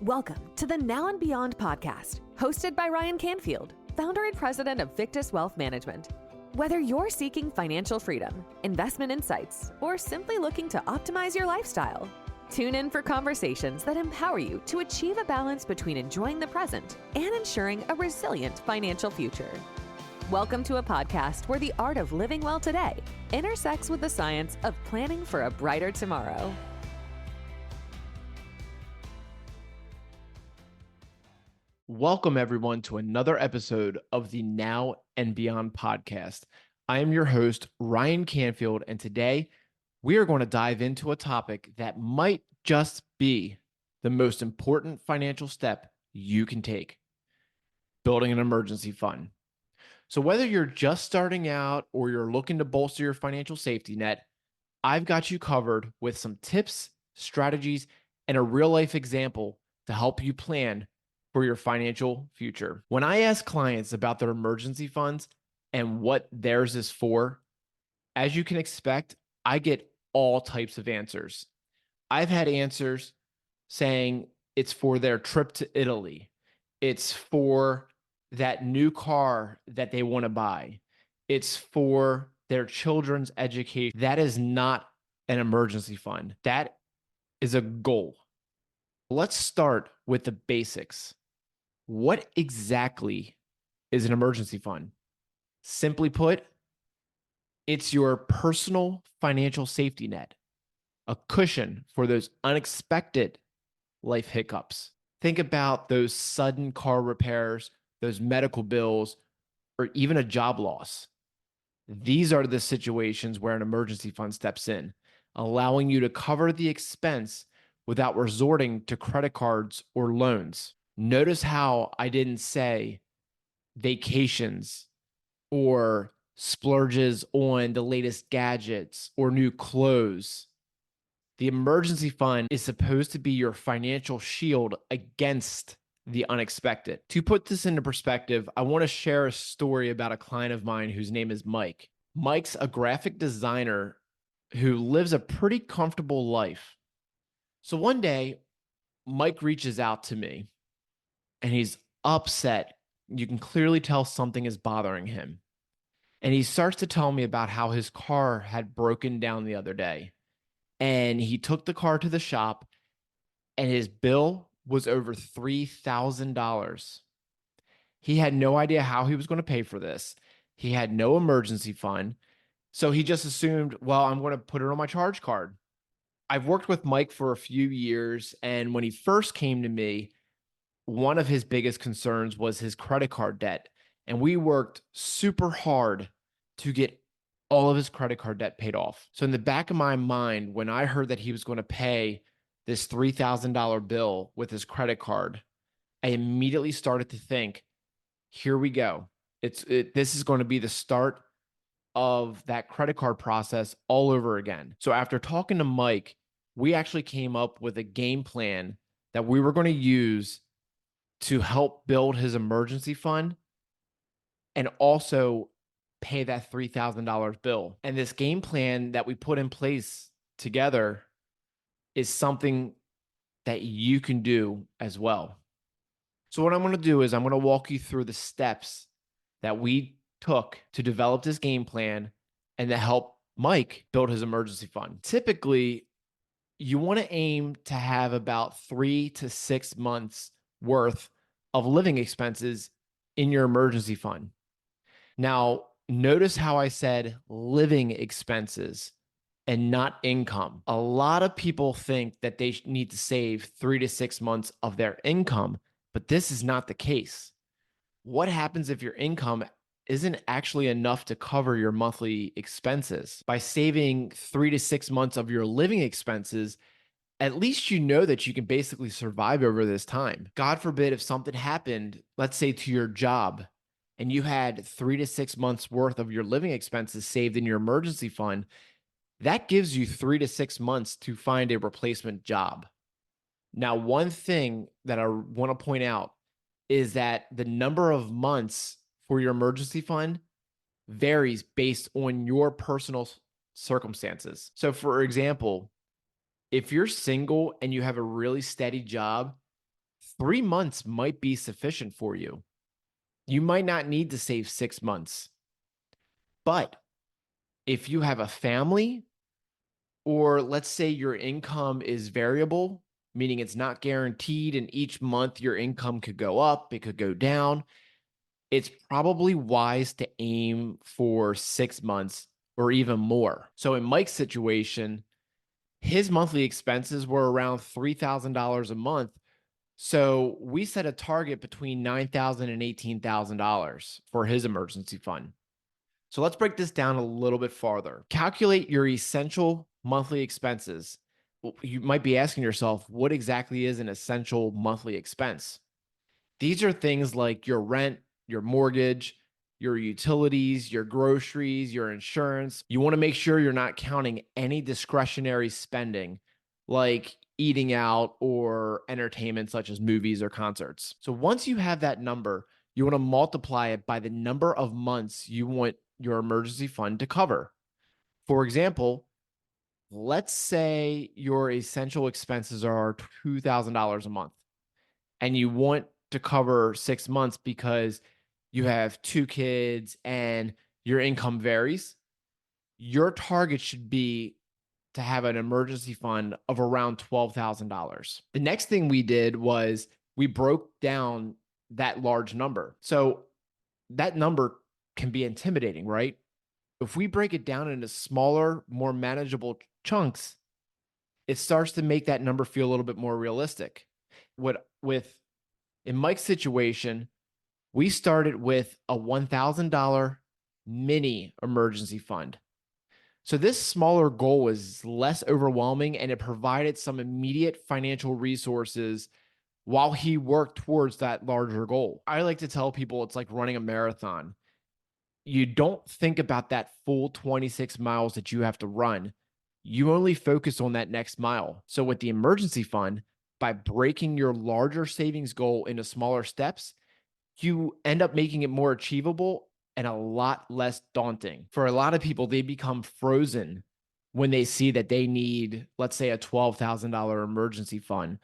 Welcome to the Now and Beyond podcast, hosted by Ryan Canfield, founder and president of Victus Wealth Management. Whether you're seeking financial freedom, investment insights, or simply looking to optimize your lifestyle, tune in for conversations that empower you to achieve a balance between enjoying the present and ensuring a resilient financial future. Welcome to a podcast where the art of living well today intersects with the science of planning for a brighter tomorrow. Welcome, everyone, to another episode of the Now and Beyond podcast. I am your host, Ryan Canfield, and today we are going to dive into a topic that might just be the most important financial step you can take: building an emergency fund. So whether you're just starting out or you're looking to bolster your financial safety net, I've got you covered with some tips, strategies, and a real-life example to help you plan for your financial future. When I ask clients about their emergency funds and what theirs is for, as you can expect, I get all types of answers. I've had answers saying it's for their trip to Italy. It's for that new car that they want to buy. It's for their children's education. That is not an emergency fund. That is a goal. Let's start with the basics. What exactly is an emergency fund? Simply put, it's your personal financial safety net, a cushion for those unexpected life hiccups. Think about those sudden car repairs, those medical bills, or even a job loss. These are the situations where an emergency fund steps in, allowing you to cover the expense without resorting to credit cards or loans. Notice how I didn't say vacations or splurges on the latest gadgets or new clothes. The emergency fund is supposed to be your financial shield against the unexpected. To put this into perspective, I want to share a story about a client of mine whose name is Mike. Mike's a graphic designer who lives a pretty comfortable life. So one day, Mike reaches out to me and he's upset. You can clearly tell something is bothering him. And he starts to tell me about how his car had broken down the other day. And he took the car to the shop and his bill was over $3,000. He had no idea how he was going to pay for this. He had no emergency fund. So he just assumed, well, I'm going to put it on my charge card. I've worked with Mike for a few years. And when he first came to me, one of his biggest concerns was his credit card debt. And we worked super hard to get all of his credit card debt paid off. So in the back of my mind, when I heard that he was going to pay this $3,000 bill with his credit card, I immediately started to think, here we go. This is going to be the start of that credit card process all over again. So after talking to Mike, we actually came up with a game plan that we were going to use to help build his emergency fund and also pay that $3,000 bill. And this game plan that we put in place together is something that you can do as well. So what I'm going to do is I'm going to walk you through the steps that we took to develop this game plan and to help Mike build his emergency fund. Typically, you want to aim to have about 3 to 6 months worth of living expenses in your emergency fund. Now, notice how I said living expenses and not income. A lot of people think that they need to save 3 to 6 months of their income, but this is not the case. What happens if your income isn't actually enough to cover your monthly expenses? By saving 3 to 6 months of your living expenses, at least you know that you can basically survive over this time. God forbid if something happened, let's say to your job, and you had 3 to 6 months worth of your living expenses saved in your emergency fund, that gives you 3 to 6 months to find a replacement job. Now, one thing that I want to point out is that the number of months for your emergency fund varies based on your personal circumstances. So for example, if you're single and you have a really steady job, 3 months might be sufficient for you. You might not need to save 6 months. But if you have a family, or let's say your income is variable, meaning it's not guaranteed, and each month your income could go up, it could go down, it's probably wise to aim for 6 months or even more. So in Mike's situation, his monthly expenses were around $3,000 a month. So we set a target between $9,000 and $18,000 for his emergency fund. So let's break this down a little bit farther. Calculate your essential monthly expenses. You might be asking yourself, what exactly is an essential monthly expense? These are things like your rent, your mortgage, your utilities, your groceries, your insurance. You want to make sure you're not counting any discretionary spending like eating out or entertainment such as movies or concerts. So once you have that number, you want to multiply it by the number of months you want your emergency fund to cover. For example, let's say your essential expenses are $2,000 a month and you want to cover 6 months because you have two kids and your income varies, your target should be to have an emergency fund of around $12,000. The next thing we did was we broke down that large number. So that number can be intimidating, right? If we break it down into smaller, more manageable chunks, it starts to make that number feel a little bit more realistic. With in Mike's situation, we started with a $1,000 mini emergency fund. So this smaller goal was less overwhelming and it provided some immediate financial resources while he worked towards that larger goal. I like to tell people it's like running a marathon. You don't think about that full 26 miles that you have to run. You only focus on that next mile. So with the emergency fund, by breaking your larger savings goal into smaller steps, you end up making it more achievable and a lot less daunting. For a lot of people, they become frozen when they see that they need, let's say, a $12,000 emergency fund.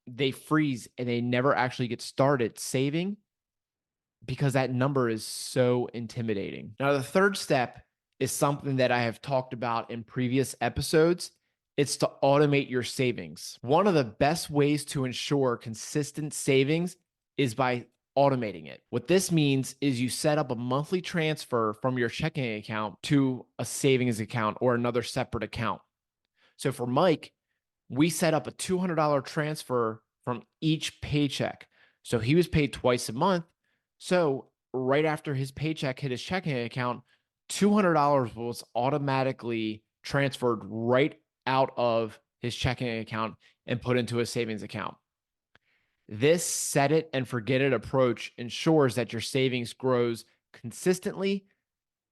They freeze and they never actually get started saving because that number is so intimidating. Now, the third step is something that I have talked about in previous episodes. It's to automate your savings. One of the best ways to ensure consistent savings is by automating it. What this means is you set up a monthly transfer from your checking account to a savings account or another separate account. So for Mike, we set up a $200 transfer from each paycheck. So he was paid twice a month. So right after his paycheck hit his checking account, $200 was automatically transferred right out of his checking account and put into a savings account. This set it and forget it approach ensures that your savings grows consistently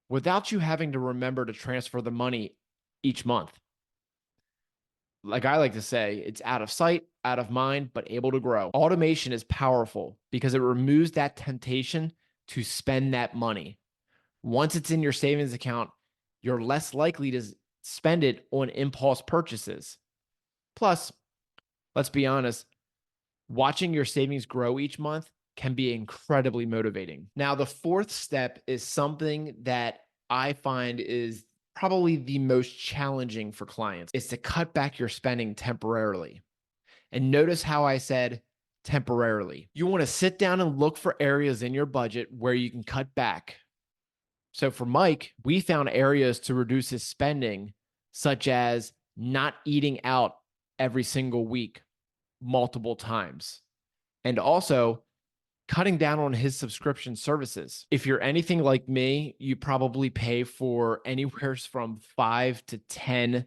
without you having to remember to transfer the money each month. Like I like to say, it's out of sight, out of mind, but able to grow. Automation is powerful because it removes that temptation to spend that money. Once it's in your savings account, you're less likely to spend it on impulse purchases. Plus, let's be honest, watching your savings grow each month can be incredibly motivating. Now, the fourth step is something that I find is probably the most challenging for clients, is to cut back your spending temporarily. And notice how I said temporarily. You want to sit down and look for areas in your budget where you can cut back. So for Mike, we found areas to reduce his spending, such as not eating out every single week, multiple times, and also cutting down on his subscription services. If you're anything like me, you probably pay for anywhere from 5 to 10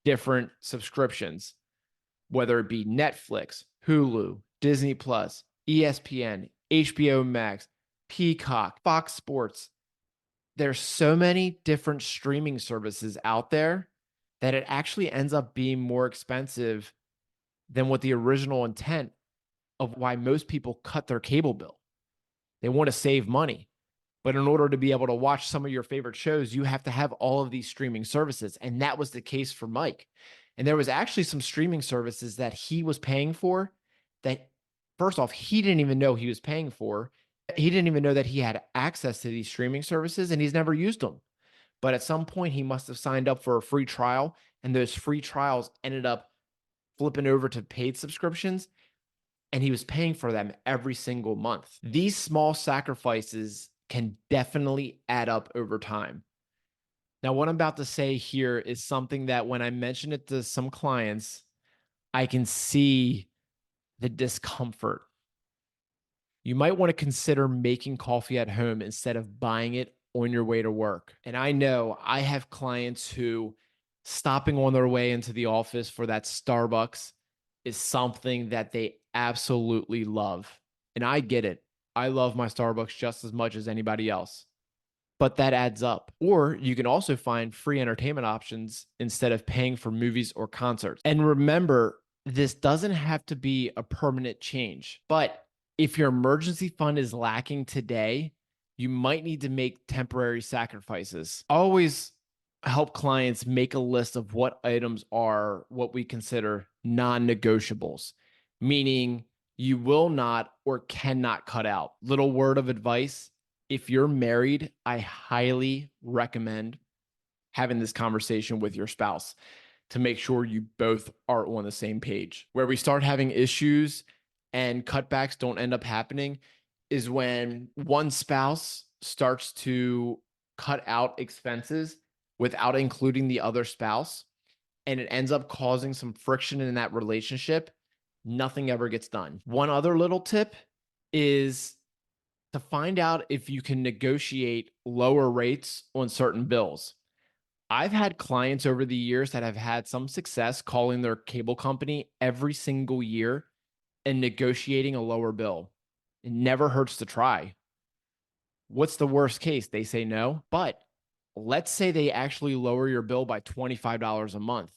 different subscriptions, whether it be Netflix, Hulu, Disney Plus, ESPN, HBO Max, Peacock, Fox Sports. There's so many different streaming services out there that it actually ends up being more expensive than what the original intent of why most people cut their cable bill. They want to save money. But in order to be able to watch some of your favorite shows, you have to have all of these streaming services. And that was the case for Mike. And there was actually some streaming services that he was paying for that First off, he didn't even know he was paying for. He didn't even know that he had access to these streaming services and he's never used them. But at some point, he must have signed up for a free trial, and those free trials ended up flipping over to paid subscriptions, and he was paying for them every single month. These small sacrifices can definitely add up over time. Now, what I'm about to say here is something that when I mention it to some clients, I can see the discomfort. You might want to consider making coffee at home instead of buying it on your way to work. And I know I have clients who stopping on their way into the office for that Starbucks is something that they absolutely love. And I get it. I love my Starbucks just as much as anybody else, but that adds up. Or you can also find free entertainment options instead of paying for movies or concerts. And remember, this doesn't have to be a permanent change, but if your emergency fund is lacking today, you might need to make temporary sacrifices. Always help clients make a list of what items are what we consider non-negotiables, meaning you will not or cannot cut out. Little word of advice: if you're married, I highly recommend having this conversation with your spouse to make sure you both are on the same page. Where we start having issues and cutbacks don't end up happening is when one spouse starts to cut out expenses without including the other spouse, and it ends up causing some friction in that relationship. Nothing ever gets done. One other little tip is to find out if you can negotiate lower rates on certain bills. I've had clients over the years that have had some success calling their cable company every single year and negotiating a lower bill. It never hurts to try. What's the worst case? They say no. But let's say they actually lower your bill by $25 a month.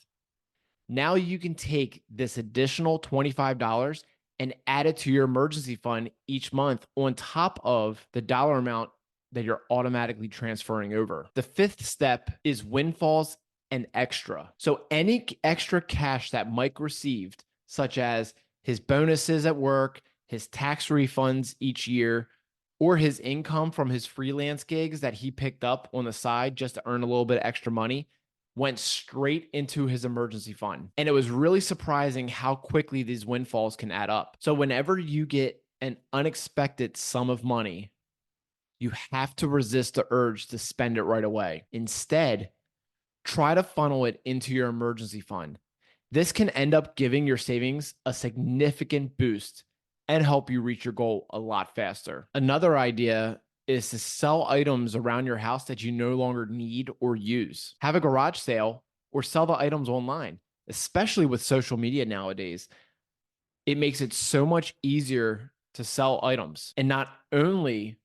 Now you can take this additional $25 and add it to your emergency fund each month on top of the dollar amount that you're automatically transferring over. The fifth step is windfalls and extra. So any extra cash that Mike received, such as his bonuses at work, his tax refunds each year, or his income from his freelance gigs that he picked up on the side just to earn a little bit extra money, went straight into his emergency fund. And it was really surprising how quickly these windfalls can add up. So whenever you get an unexpected sum of money, you have to resist the urge to spend it right away. Instead, try to funnel it into your emergency fund. This can end up giving your savings a significant boost and help you reach your goal a lot faster. Another idea is to sell items around your house that you no longer need or use. Have a garage sale or sell the items online, especially with social media nowadays. It makes it so much easier to sell items. And not only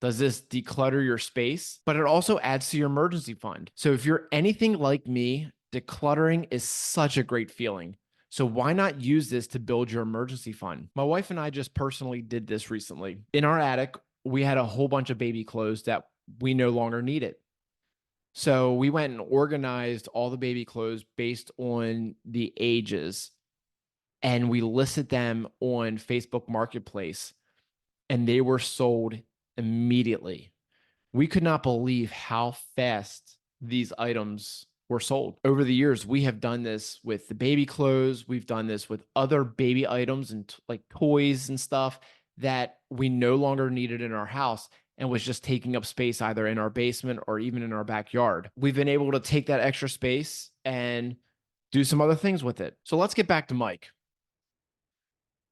does this declutter your space, but it also adds to your emergency fund. So if you're anything like me, decluttering is such a great feeling. So why not use this to build your emergency fund? My wife and I just personally did this recently. In our attic, we had a whole bunch of baby clothes that we no longer needed. So we went and organized all the baby clothes based on the ages, and we listed them on Facebook Marketplace, and they were sold immediately. We could not believe how fast these items were sold. Over the years, we have done this with the baby clothes. We've done this with other baby items and like toys and stuff that we no longer needed in our house and was just taking up space either in our basement or even in our backyard. We've been able to take that extra space and do some other things with it. So let's get back to Mike.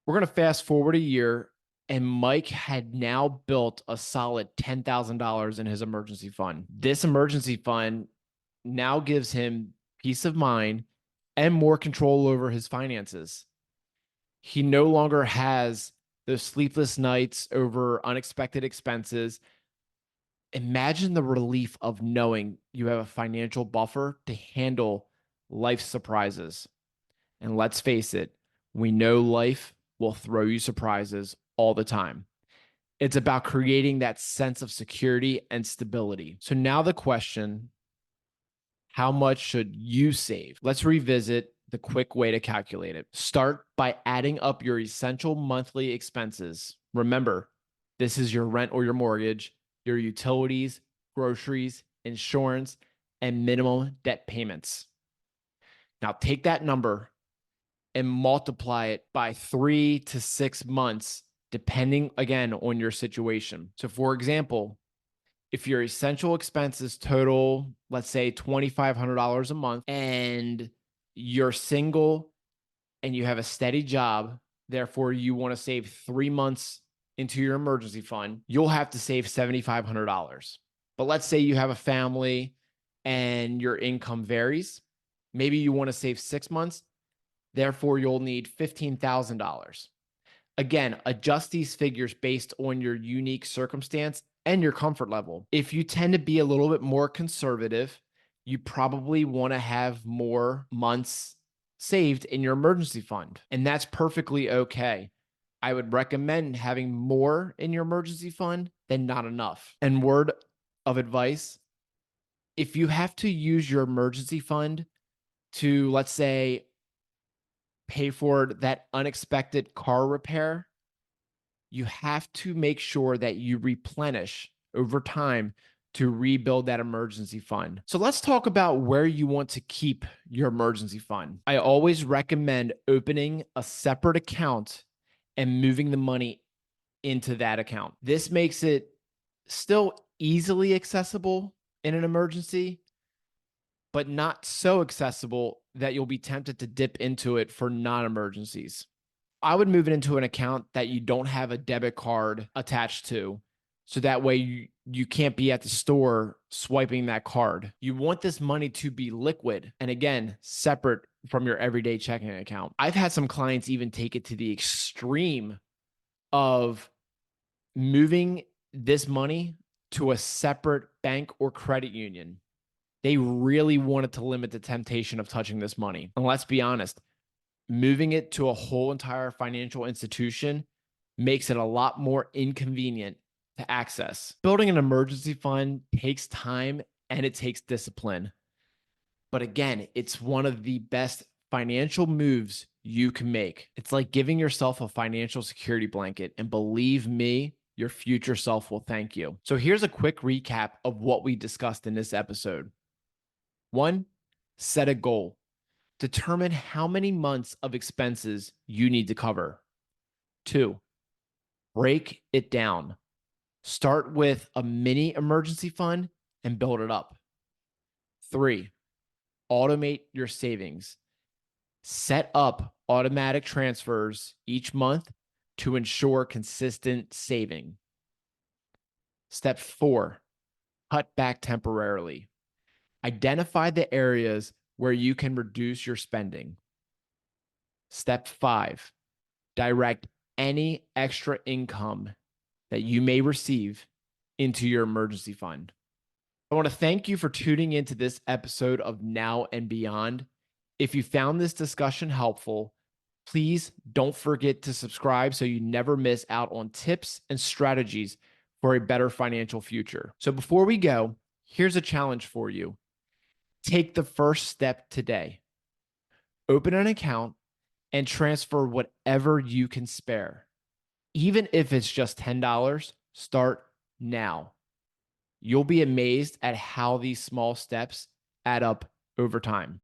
We're going to fast forward a year, and Mike had now built a solid $10,000 in his emergency fund. This emergency fund now gives him peace of mind and more control over his finances. He no longer has those sleepless nights over unexpected expenses. Imagine the relief of knowing you have a financial buffer to handle life's surprises. And let's face it, we know life will throw you surprises all the time. It's about creating that sense of security and stability. So now the question: how much should you save? Let's revisit the quick way to calculate it. Start by adding up your essential monthly expenses. Remember, this is your rent or your mortgage, your utilities, groceries, insurance, and minimum debt payments. Now take that number and multiply it by 3 to 6 months, depending again on your situation. So for example, if your essential expenses total, let's say $2,500 a month, and you're single and you have a steady job, therefore you want to save 3 months into your emergency fund, you'll have to save $7,500. But let's say you have a family and your income varies. Maybe you want to save 6 months, therefore you'll need $15,000. Again, adjust these figures based on your unique circumstance and your comfort level. If you tend to be a little bit more conservative, you probably want to have more months saved in your emergency fund, and that's perfectly okay. I would recommend having more in your emergency fund than not enough. And word of advice, if you have to use your emergency fund to, let's say, pay for that unexpected car repair, you have to make sure that you replenish over time to rebuild that emergency fund. So let's talk about where you want to keep your emergency fund. I always recommend opening a separate account and moving the money into that account. This makes it still easily accessible in an emergency, but not so accessible that you'll be tempted to dip into it for non-emergencies. I would move it into an account that you don't have a debit card attached to. So that way you can't be at the store swiping that card. You want this money to be liquid and again, separate from your everyday checking account. I've had some clients even take it to the extreme of moving this money to a separate bank or credit union. They really wanted to limit the temptation of touching this money. And let's be honest, moving it to a whole entire financial institution makes it a lot more inconvenient to access. Building an emergency fund takes time and it takes discipline. But again, it's one of the best financial moves you can make. It's like giving yourself a financial security blanket, and believe me, your future self will thank you. So here's a quick recap of what we discussed in this episode. 1, set a goal. Determine how many months of expenses you need to cover. 2, break it down. Start with a mini emergency fund and build it up. 3, automate your savings. Set up automatic transfers each month to ensure consistent saving. Step 4, cut back temporarily. Identify the areas where you can reduce your spending. Step 5, direct any extra income that you may receive into your emergency fund. I want to thank you for tuning into this episode of Now and Beyond. If you found this discussion helpful, please don't forget to subscribe so you never miss out on tips and strategies for a better financial future. So before we go, here's a challenge for you. Take the first step today. Open an account and transfer whatever you can spare. Even if it's just $10, start now. You'll be amazed at how these small steps add up over time.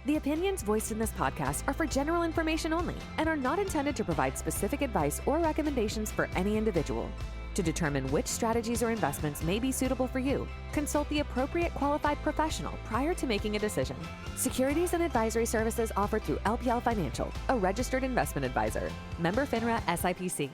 The opinions voiced in this podcast are for general information only and are not intended to provide specific advice or recommendations for any individual. To determine which strategies or investments may be suitable for you, consult the appropriate qualified professional prior to making a decision. Securities and advisory services offered through LPL Financial, a registered investment advisor. Member FINRA SIPC.